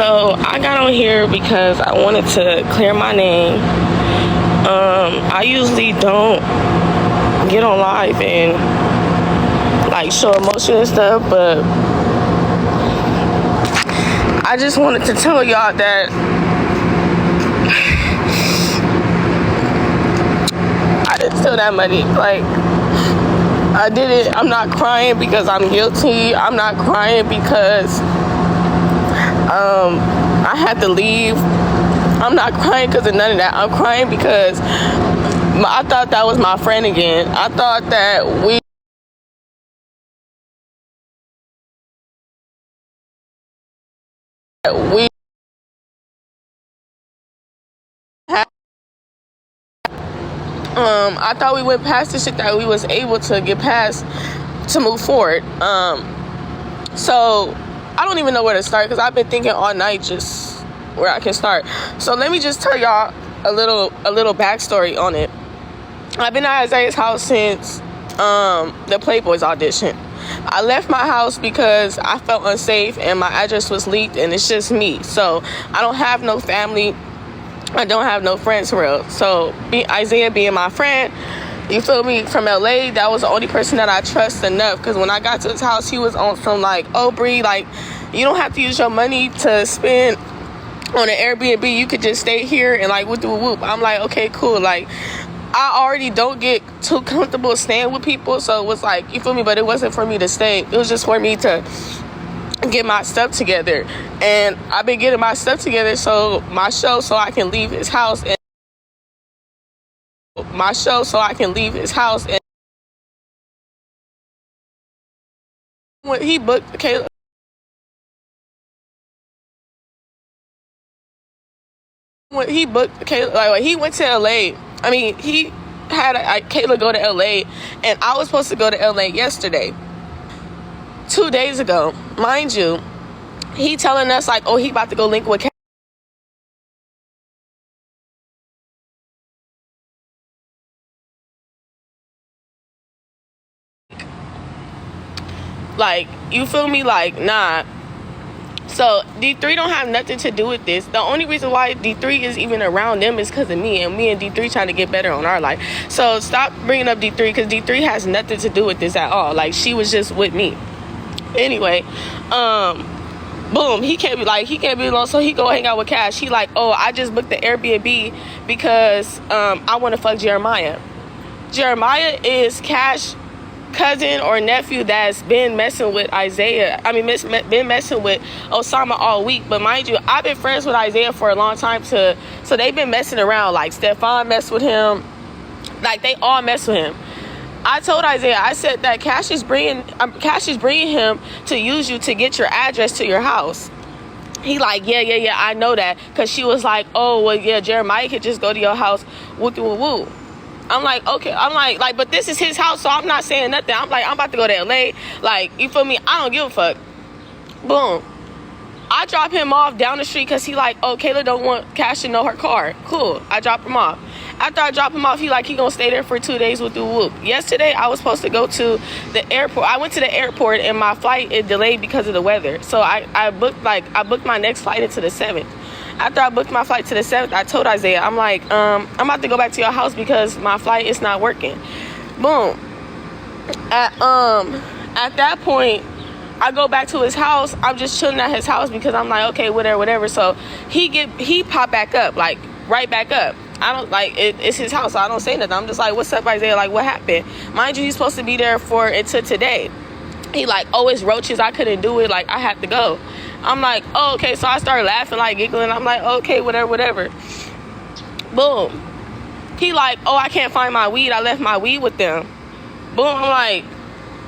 So I got on here because I wanted to clear my name. I usually don't get on live and like show emotion and stuff, but I just wanted to tell y'all that I didn't steal that money. Like, I did it. I'm not crying because I'm guilty. I'm not crying because I had to leave. I'm not crying because of none of that. I'm crying because I thought that was my friend again. I thought that we had, I thought we went past the shit that we was able to get past to move forward. So I don't even know where to start because I've been thinking all night just where I can start. So let me just tell y'all a little backstory on it. I've been at Isaiah's house since the Playboys audition. I left my house because I felt unsafe and my address was leaked and it's just me. So I don't have no family. I don't have no friends for real. So Isaiah being my friend, you feel me, from LA, that was the only person that I trust enough. Because when I got to his house, he was on some like, oh, Bree, like, you don't have to use your money to spend on an Airbnb. You could just stay here and like whoop whoop. I'm like, okay, cool. Like, I already don't get too comfortable staying with people. So it was like, you feel me? But it wasn't for me to stay. It was just for me to get my stuff together. And I've been getting my stuff together so I can leave his house and when he booked Kayla, like when he went to LA, I mean, he had Kayla go to LA, and I was supposed to go to LA yesterday, 2 days ago, mind you. He telling us like, oh, he about to go link with like, you feel me? Like, nah. So D3 don't have nothing to do with this. The only reason why D3 is even around them is because of me, and me and D3 trying to get better on our life. So stop bringing up D3 because D3 has nothing to do with this at all. Like, she was just with me. Anyway, boom, he can't be alone, so he go hang out with Cash. He like, oh, I just booked the Airbnb because I want to fuck Jeremiah. Jeremiah is Cash cousin or nephew that's been messing with Isaiah. I mean, been messing with Osama all week. But mind you, I've been friends with Isaiah for a long time so they've been messing around. Like, Stefan messed with him. Like, they all mess with him. I told Isaiah, I said that Cash is bringing him to use you to get your address to your house. He like, yeah, I know that. Because she was like, oh, well, yeah, Jeremiah could just go to your house. Woo. I'm like, okay. I'm like, but this is his house, so I'm not saying nothing. I'm like, I'm about to go to LA. Like, you feel me? I don't give a fuck. Boom. I drop him off down the street because he like, oh, Kayla don't want Cash to know her car. Cool. I drop him off. After I drop him off, he gonna stay there for 2 days with the whoop. Yesterday, I was supposed to go to the airport. I went to the airport and my flight is delayed because of the weather. So I booked my next flight into the 7th. After I booked my flight to the 7th, I told Isaiah, I'm like, I'm about to go back to your house because my flight is not working. Boom. At that point, I go back to his house. I'm just chilling at his house because I'm like, okay, whatever. So he popped back up, like right back up. I don't like it, it's his house, so I don't say nothing. I'm just like, what's up, Isaiah? Like, what happened? Mind you, he's supposed to be there until today. He like, oh, it's roaches. I couldn't do it. Like, I had to go. I'm like, oh, okay. So I started laughing, like giggling. I'm like, okay, whatever. Boom. He like, oh, I can't find my weed. I left my weed with them. Boom. I'm like,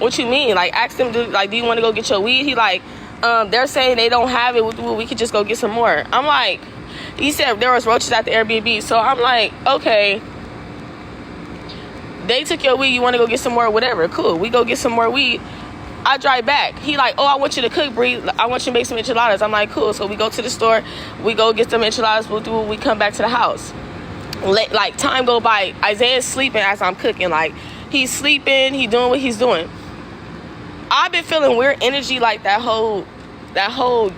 what you mean? Like, ask them, do you want to go get your weed? He like, they're saying they don't have it. We could just go get some more. I'm like, he said there was roaches at the Airbnb. So I'm like, okay, they took your weed. You want to go get some more? Whatever. Cool. We go get some more weed. I drive back. He like, oh, I want you to cook, Bree. I want you to make some enchiladas. I'm like, cool. So we go to the store. We go get some enchiladas. We come back to the house. Like, time go by. Isaiah's sleeping as I'm cooking. Like, he's sleeping. He doing what he's doing. I've been feeling weird energy like that whole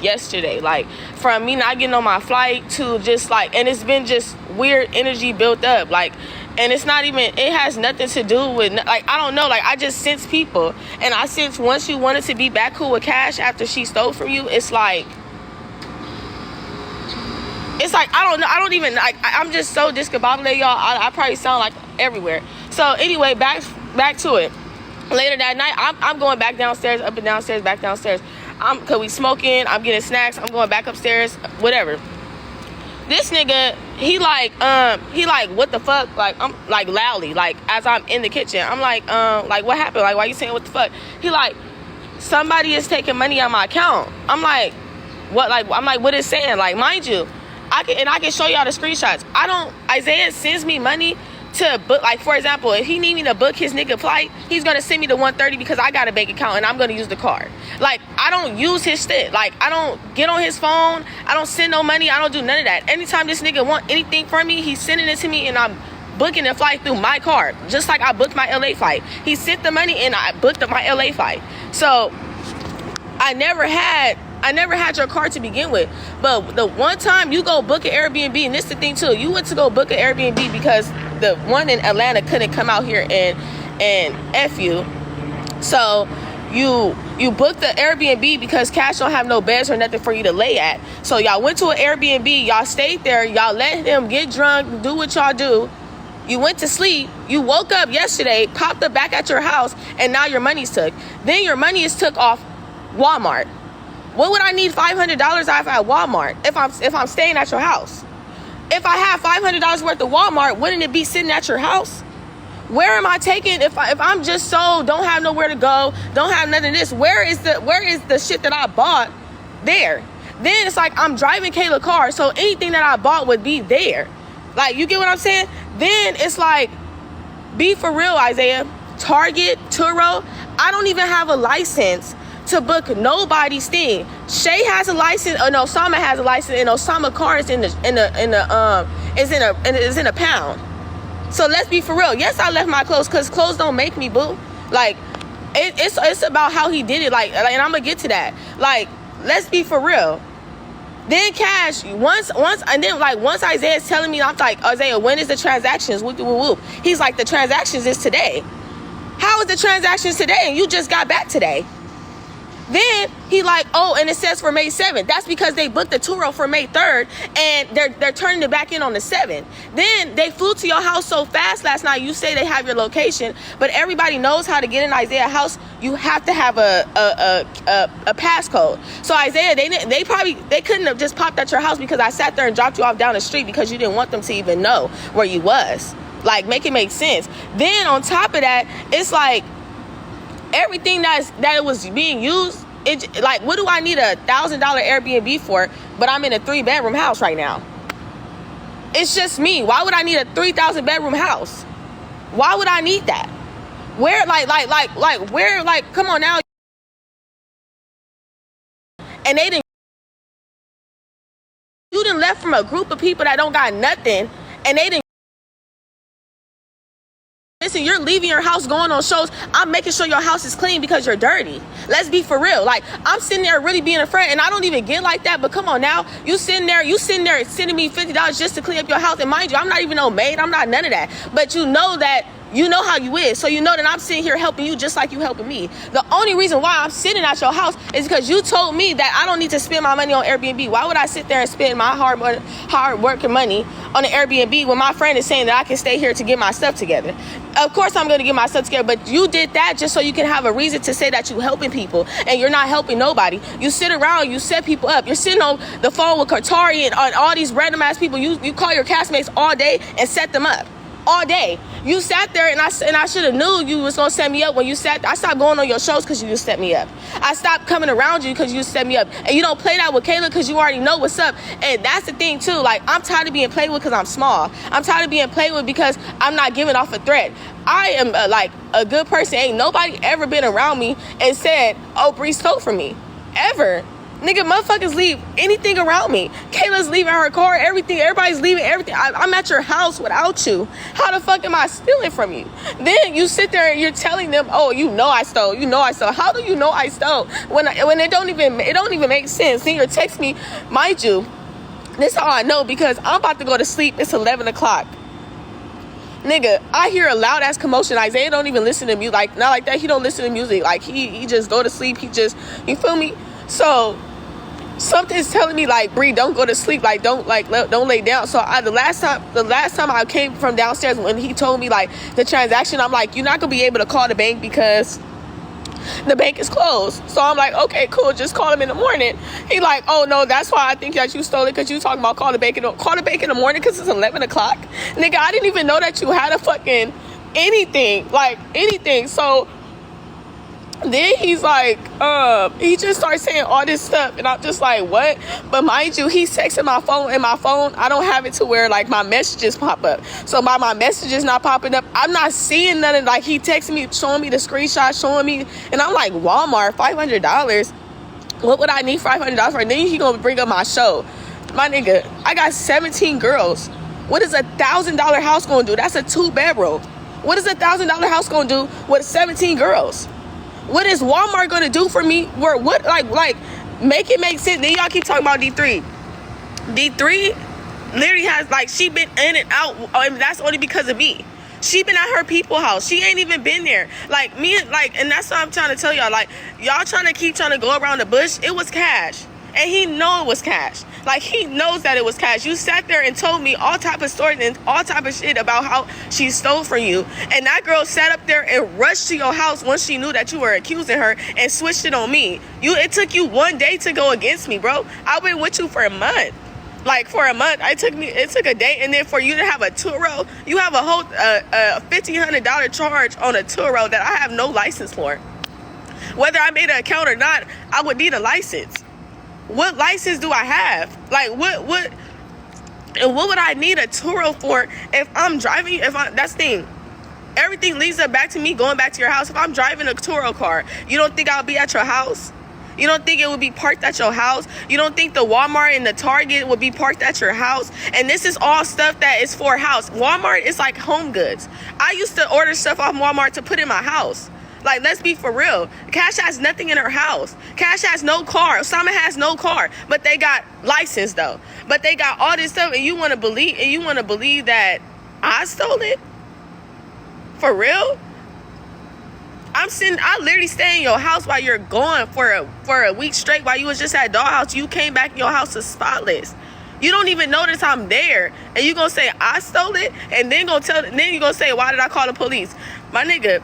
yesterday, like from me not getting on my flight to just like, and it's been just weird energy built up, like, and it's not even, it has nothing to do with, like, I don't know, like, I just sense people, and I sense once you wanted to be back cool with Cash after she stole from you, it's like, I don't know, I don't even, like, I'm just so discombobulated, y'all. I probably sound like everywhere. So anyway, back to it. Later that night, I'm going back downstairs, up and downstairs, back downstairs. Cause we smoking, I'm getting snacks, I'm going back upstairs, whatever. This nigga, he like, what the fuck? Like, I'm like loudly, like as I'm in the kitchen, I'm like what happened? Like, why you saying what the fuck? He like, somebody is taking money out my account. I'm like, what? Like, I'm like, what is saying? Like, mind you, I can show y'all the screenshots. Isaiah sends me money to book, like, for example, if he need me to book his nigga flight, he's gonna send me the 130 because I got a bank account and I'm gonna use the card. Like, I don't use his shit. Like, I don't get on his phone, I don't send no money, I don't do none of that. Anytime this nigga want anything from me, he's sending it to me and I'm booking the flight through my card, just like I booked my LA flight. He sent the money and I booked up my LA flight. So I never had your card to begin with. But the one time you go book an Airbnb, and this is the thing too, you went to go book an Airbnb because the one in Atlanta couldn't come out here and F you. So you booked the Airbnb because Cash don't have no beds or nothing for you to lay at. So y'all went to an Airbnb, y'all stayed there, y'all let him get drunk, do what y'all do. You went to sleep, you woke up yesterday, popped up back at your house, and now your money's took. Then your money is took off Walmart. What would I need $500 off at Walmart if I'm staying at your house? If I have $500 worth of Walmart, wouldn't it be sitting at your house? Where am I taking, if I'm just so don't have nowhere to go, don't have nothing of this, where is the shit that I bought there? Then it's like I'm driving Kayla's car, so anything that I bought would be there. Like, you get what I'm saying? Then it's like, be for real, Isaiah. Target, Turo, I don't even have a license to book nobody's thing. Shay has a license, or no, Osama has a license, and Osama car is in a pound. So let's be for real. Yes, I left my clothes because clothes don't make me, boo. Like, it's about how he did it. Like, and I'm gonna get to that. Like, let's be for real. Then Cash, once Isaiah's telling me, I'm like, Isaiah, when is the transactions? Whoop, whoop, whoop. He's like, the transactions is today. How is the transactions today? And you just got back today. Then he like, oh, and it says for May 7th. That's because they booked the Turo for May 3rd, and they're turning it back in on the 7th. Then they flew to your house so fast last night. You say they have your location, but everybody knows how to get in Isaiah's house. You have to have a passcode. So Isaiah, they couldn't have just popped at your house because I sat there and dropped you off down the street because you didn't want them to even know where you was. Like, make it make sense. Then on top of that, it's like, everything that it was being used, it, like, what do I need $1,000 Airbnb for? But I'm in a 3-bedroom house right now. It's just me. Why would I need a 3,000 bedroom house? Why would I need that? Where, where, come on now. And you done left from a group of people that don't got nothing, and they didn't. Listen, you're leaving your house, going on shows. I'm making sure your house is clean because you're dirty. Let's be for real. Like, I'm sitting there really being a friend, and I don't even get like that, but come on now. You sitting there sending me $50 just to clean up your house. And mind you, I'm not even no maid. I'm not none of that. But you know that, you know how you is. So you know that I'm sitting here helping you just like you helping me. The only reason why I'm sitting at your house is because you told me that I don't need to spend my money on Airbnb. Why would I sit there and spend my hard working money on an Airbnb when my friend is saying that I can stay here to get my stuff together? Of course I'm going to get my stuff together, but you did that just so you can have a reason to say that you helping people, and you're not helping nobody. You sit around, you set people up. You're sitting on the phone with Qatari and all these random ass people. You call your castmates all day and set them up. All day. You sat there, and I should have knew you was gonna set me up when you sat. I stopped going on your shows because you just set me up. I stopped coming around you because you set me up. And you don't play that with Kayla because you already know what's up. And that's the thing too. Like, I'm tired of being played with because I'm small. I'm tired of being played with because I'm not giving off a threat. I am like a good person. Ain't nobody ever been around me and said, "Oh, Bree stole from me," ever. Nigga, motherfuckers leave anything around me. Kayla's leaving her car, everything. Everybody's leaving everything. I'm at your house without you. How the fuck am I stealing from you? Then you sit there and you're telling them, oh, you know I stole. You know I stole. How do you know I stole? When it don't even make sense. Then you're texting me, mind you, this is how I know, because I'm about to go to sleep. It's 11 o'clock. Nigga, I hear a loud ass commotion. Isaiah don't even listen to music. Like, not like that. He don't listen to music. Like, he just go to sleep. He just, you feel me? So something's telling me, like, Bree, don't go to sleep. Like, don't lay down. So the last time I came from downstairs, when he told me, like, the transaction, I'm like, you're not gonna be able to call the bank because the bank is closed. So I'm like, okay, cool, just call him in the morning. He like, oh no, that's why I think that you stole it, because you talking about call the bank in the morning because it's 11 o'clock. Nigga, I didn't even know that you had a fucking anything. So then he's like, he just starts saying all this stuff, and I'm just like, what? But mind you, he's texting my phone, and my phone, I don't have it to where, like, my messages pop up. So by my messages not popping up, I'm not seeing nothing. Like, he texting me, showing me the screenshot, showing me, and I'm like, Walmart, $500? What would I need $500 for? And then he gonna bring up my show. My nigga, I got 17 girls. What is $1,000 house gonna do? That's a 2-bedroom. What is $1,000 house gonna do with 17 girls? What is Walmart gonna do for me? What like make it make sense. Then y'all keep talking about D3. D3 literally has, like, she been in and out, and that's only because of me. She been at her people house. She ain't even been there. Like, me, like, and that's what I'm trying to tell y'all. Like, y'all trying to go around the bush. It was cash. And he know it was cash. Like, he knows that it was cash. You sat there and told me all type of stories and all type of shit about how she stole from you. And that girl sat up there and rushed to your house once she knew that you were accusing her and switched it on me. It took you one day to go against me, bro. I've been with you for a month. Like, for a month, it took a day, and then for you to have a Turo, you have a whole $1,500 charge on a Turo that I have no license for. Whether I made an account or not, I would need a license. What license do I have? Like, what would I need a Turo for if I'm driving? That's the thing. Everything leads up back to me going back to your house. If I'm driving a Turo car, you don't think I'll be at your house? You don't think it would be parked at your house? You don't think the Walmart and the Target would be parked at your house? And this is all stuff that is for house. Walmart is like home goods. I used to order stuff off Walmart to put in my house. Like, let's be for real. Cash has nothing in her house. Cash has no car. Osama has no car, but they got license though. But they got all this stuff, and you want to believe that I stole it? For real? I literally stay in your house while you're gone for a week straight, while you was just at Dollhouse. You came back in your house is spotless. You don't even notice I'm there, and you gonna say I stole it, and then you gonna say, why did I call the police? My nigga,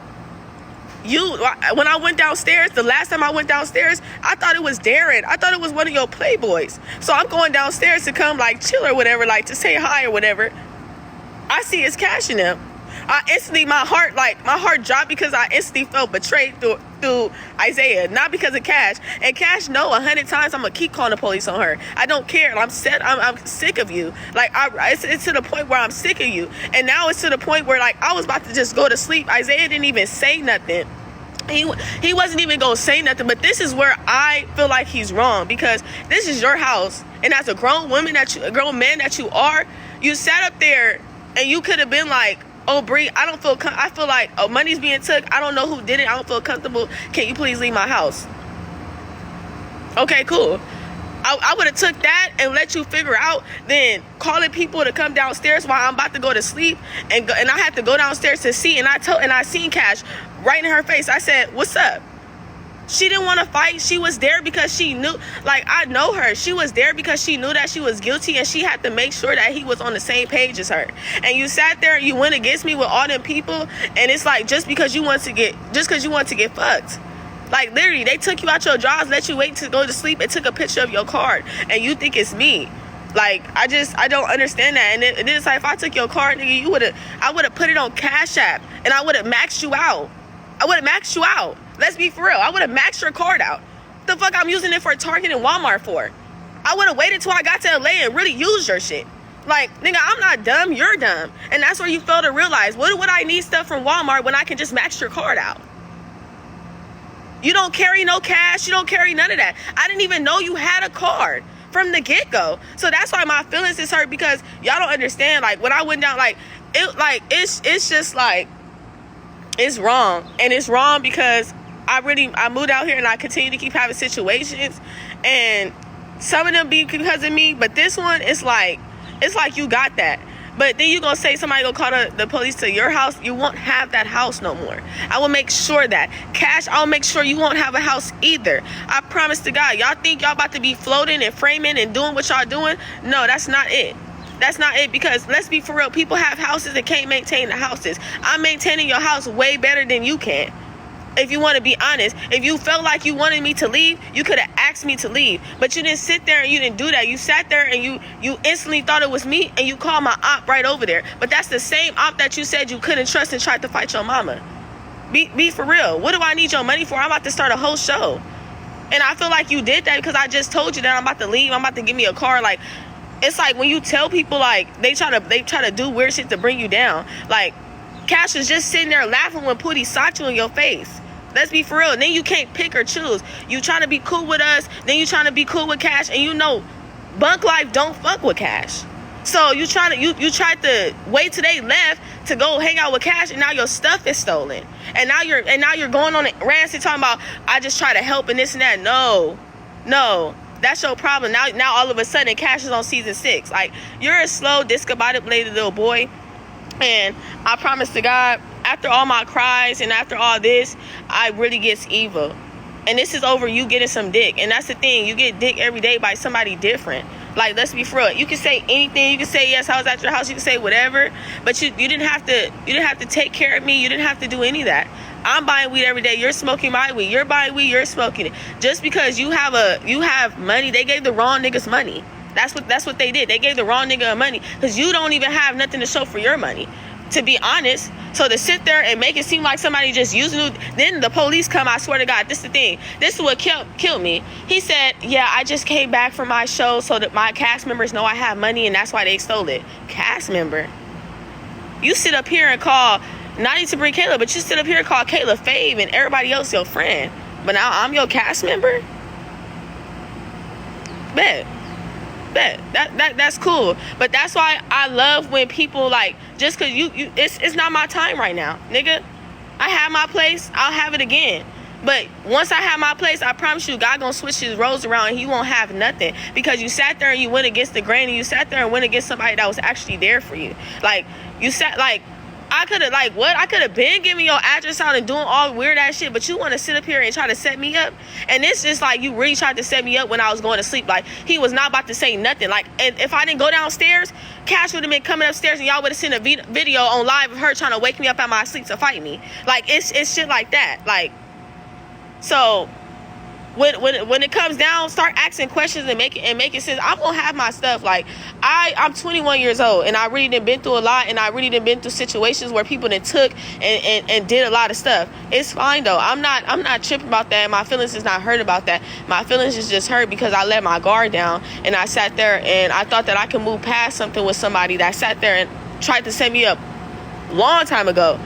when I went downstairs, the last time I went downstairs, I thought it was Darren. I thought it was one of your playboys. So I'm going downstairs to come, like, chill or whatever, like, to say hi or whatever. I see it's Cash in them. I instantly, my heart dropped because I instantly felt betrayed through Isaiah, not because of Cash. And Cash know 100 times I'm gonna keep calling the police on her. I don't care. I'm sick of you. Like, it's to the point where I'm sick of you. And now it's to the point where, like, I was about to just go to sleep. Isaiah didn't even say nothing. He wasn't even gonna say nothing. But this is where I feel like he's wrong, because this is your house, and as a grown man that you are, you sat up there and you could have been like, oh, Bree, I feel like, oh, money's being took. I don't know who did it. I don't feel comfortable. Can you please leave my house? Okay, cool. I would have took that and let you figure out, then calling people to come downstairs while I'm about to go to sleep, and I had to go downstairs to see, and I seen Cash right in her face. I said, what's up? She didn't want to fight. She was there because she knew, like, I know her. She was there because she knew that she was guilty, and she had to make sure that he was on the same page as her. And you sat there and you went against me with all them people, and it's like, just because you want to get fucked. Like, literally, they took you out your drawers, let you wait to go to sleep, and took a picture of your card, and you think it's me. Like, I don't understand that. And then it's like, if I took your card, nigga, I would have put it on Cash App, and I would have maxed you out. Let's be for real. I would have maxed your card out. The fuck I'm using it for Target and Walmart for? I would have waited till I got to LA and really used your shit. Like, nigga, I'm not dumb. You're dumb. And that's where you fail to realize, what would I need stuff from Walmart when I can just max your card out? You don't carry no cash. You don't carry none of that. I didn't even know you had a card from the get-go. So that's why my feelings is hurt, because y'all don't understand. Like, when I went down, it's just like, it's wrong. And it's wrong because I moved out here and I continue to keep having situations, and some of them be because of me, but this one, it's like you got that. But then you gonna say somebody gonna call the police to your house. You won't have that house no more. I will make sure that. Cash, I'll make sure you won't have a house either. I promise to God. Y'all think y'all about to be floating and framing and doing what y'all doing? No, that's not it. That's not it, because let's be for real. People have houses and can't maintain the houses. I'm maintaining your house way better than you can. If you want to be honest, if you felt like you wanted me to leave, you could have asked me to leave. But you didn't sit there and you didn't do that. You sat there and you instantly thought it was me, and you called my op right over there. But that's the same op that you said you couldn't trust and tried to fight your mama. Be for real. What do I need your money for? I'm about to start a whole show. And I feel like you did that because I just told you that I'm about to leave. I'm about to give me a car. Like, it's like when you tell people, like, they try to do weird shit to bring you down. Like, Cash was just sitting there laughing when Pootie socked you in your face. Let's be for real. And then you can't pick or choose. You trying to be cool with us, then you trying to be cool with Cash, and you know Bunk Life don't fuck with Cash. So you tried to wait till they left to go hang out with Cash, and now your stuff is stolen. And now you're going on rants and talking about, I just try to help and this and that. No. That's your problem. Now all of a sudden Cash is on season 6. Like, you're a slow, discombobulated little boy. And I promise to God, after all my cries and after all this, I really gets evil. And this is over you getting some dick. And that's the thing. You get dick every day by somebody different. Like, let's be for real. You can say anything. You can say, yes, I was at your house. You can say whatever. But you didn't have to take care of me. You didn't have to do any of that. I'm buying weed every day. You're smoking my weed. You're buying weed. You're smoking it. Just because you have money, they gave the wrong niggas money. That's what they did. They gave the wrong nigga money, because you don't even have nothing to show for your money, to be honest. So to sit there and make it seem like somebody just using you, then the police come, I swear to God, this is the thing. This is what killed me. He said, yeah, I just came back from my show so that my cast members know I have money, and that's why they stole it. Cast member? You sit up here and call, not even to bring Kayla, but you sit up here and call Kayla fave and everybody else your friend. But now I'm your cast member? Bet. That's cool. But that's why I love when people, like, just because it's not my time right now, nigga. I have my place, I'll have it again. But once I have my place, I promise you, God gonna switch his roles around and he won't have nothing, because you sat there and you went against the grain, and you sat there and went against somebody that was actually there for you. Like, you sat, like, I could have been giving your address out and doing all weird ass shit, but you want to sit up here and try to set me up? And it's just like, you really tried to set me up when I was going to sleep. Like, he was not about to say nothing. Like, and if I didn't go downstairs, Cash would have been coming upstairs and y'all would have seen a video on live of her trying to wake me up out my sleep to fight me. Like, it's shit like that. Like, so when it comes down, start asking questions and make it sense. I'm gonna have my stuff. Like, I'm 21 years old, and I really done been through a lot, and I really done been through situations where people done took and did a lot of stuff. It's fine though. I'm not tripping about that. My feelings is not hurt about that. My feelings is just hurt because I let my guard down, and I sat there and I thought that I could move past something with somebody that sat there and tried to set me up long time ago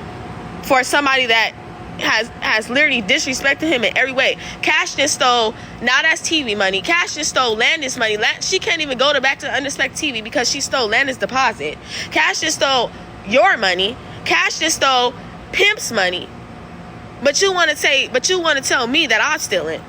for somebody that has literally disrespected him in every way. Cash just stole, now that's TV money. Cash just stole Landis money. She can't even go back to Unexpected TV because she stole Landis deposit. Cash just stole your money. Cash just stole Pimp's money. But you want to tell me that I'm stealing.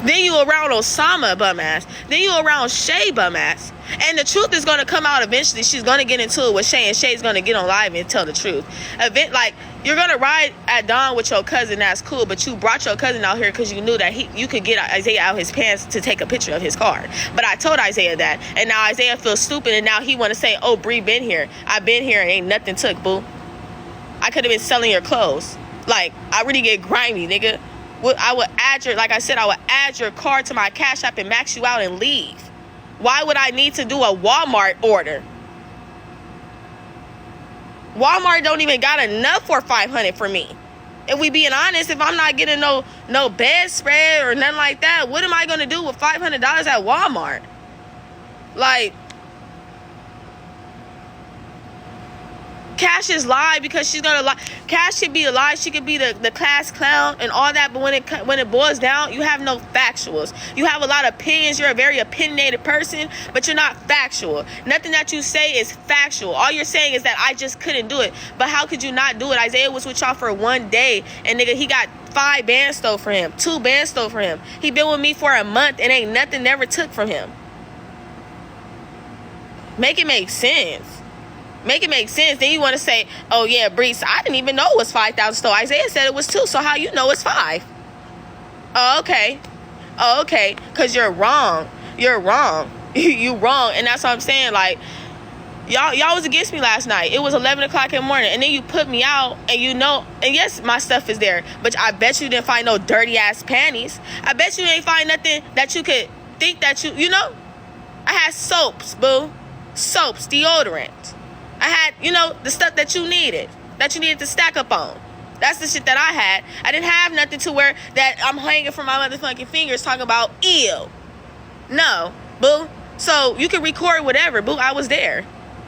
Then you around Osama bum ass. Then you around Shay bum ass. And the truth is going to come out eventually. She's going to get into it with Shay, and Shay's going to get on live and tell the truth. Like, you're going to ride at dawn with your cousin, that's cool, but you brought your cousin out here because you knew that you could get Isaiah out his pants to take a picture of his car. But I told Isaiah that, and now Isaiah feels stupid, and now he want to say, oh, Bree been here. I've been here and ain't nothing took, boo. I could have been selling your clothes. Like, I really get grimy, nigga. I would add your card to my Cash App and max you out and leave. Why would I need to do a Walmart order? Walmart don't even got enough for $500 for me. If we being honest, if I'm not getting no bedspread or nothing like that, what am I gonna do with $500 at Walmart? Like, Cash is lie because she's gonna lie. Cash should be a lie. She could be the class clown and all that, but when it boils down, you have no factuals. You have a lot of opinions. You're a very opinionated person, but you're not factual. Nothing that you say is factual. All you're saying is that I just couldn't do it. But how could you not do it? Isaiah was with y'all for 1 day, and nigga, he got 5 bands stole for him, 2 bands stole for him. He been with me for a month and ain't nothing never took from him. Make it make sense. Make it make sense. Then you want to say, oh yeah, Bree, I didn't even know it was 5,000 stole. Isaiah said it was 2, so how you know it's 5? Oh, okay. Oh, okay. Because you're wrong. You're wrong. You wrong. And that's what I'm saying. Like, y'all was against me last night. It was 11 o'clock in the morning. And then you put me out, and you know, and yes, my stuff is there. But I bet you didn't find no dirty-ass panties. I bet you ain't find nothing that you could think that you know. I had soaps, boo. Soaps, deodorant. I had, the stuff that you needed to stack up on. That's the shit that I had. I didn't have nothing to where that I'm hanging from my motherfucking fingers talking about, ew. No, boo. So you can record whatever, boo. I was there.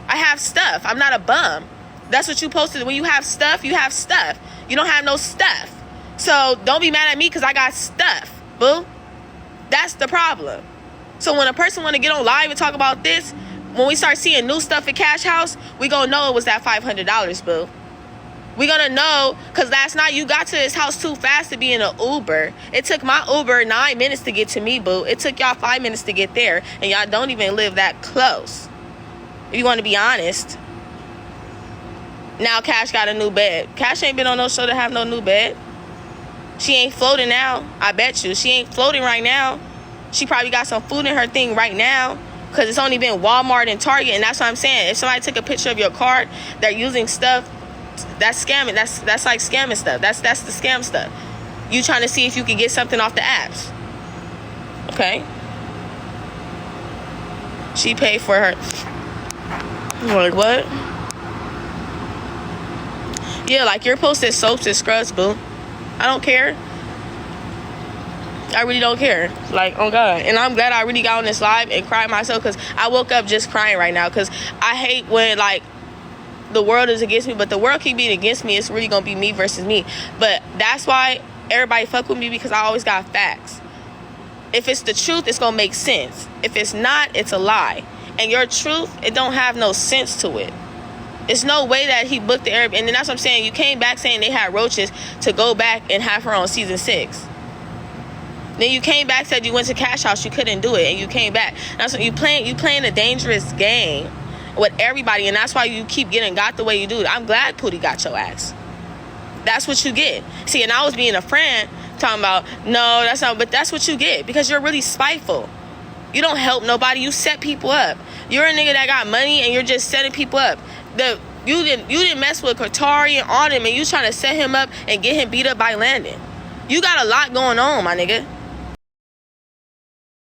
I have stuff. I'm not a bum. That's what you posted. When you have stuff, you have stuff. You don't have no stuff. So don't be mad at me because I got stuff, boo. That's the problem. So when a person want to get on live and talk about this, when we start seeing new stuff at Cash House, we gonna know it was that $500, boo. We gonna know, because last night you got to his house too fast to be in an Uber. It took my Uber 9 minutes to get to me, boo. It took y'all 5 minutes to get there, and y'all don't even live that close. If you want to be honest. Now Cash got a new bed. Cash ain't been on no show to have no new bed. She ain't floating now. I bet you. She ain't floating right now. She probably got some food in her thing right now. Because it's only been Walmart and Target. And that's what I'm saying. If somebody took a picture of your card, they're using stuff, that's scamming. That's like scamming stuff. That's the scam stuff. You trying to see if you can get something off the apps. Okay. She paid for her. Like, what? Yeah, like your posted soaps and scrubs, boo. I don't care. I really don't care. Like, oh God. And I'm glad I really got on this live and cried myself, because I woke up just crying right now, because I hate when, like, the world is against me, but the world keep being against me. It's really gonna be me versus me. But that's why everybody fuck with me, because I always got facts. If it's the truth, it's gonna make sense. If it's not, it's a lie. And your truth, it don't have no sense to it. It's no way that he booked the Airbnb. And then that's what I'm saying. You came back saying they had roaches to go back and have her on season 6. Then you came back, said you went to Cash House, you couldn't do it, and you came back. That's what you playing a dangerous game with everybody, and that's why you keep getting got the way you do. I'm glad Pootie got your ass. That's what you get. See, and I was being a friend talking about, no, that's not, but that's what you get, because you're really spiteful. You don't help nobody. You set people up. You're a nigga that got money, and you're just setting people up. You didn't mess with Qatari and all them, and you trying to set him up and get him beat up by Landon. You got a lot going on, my nigga.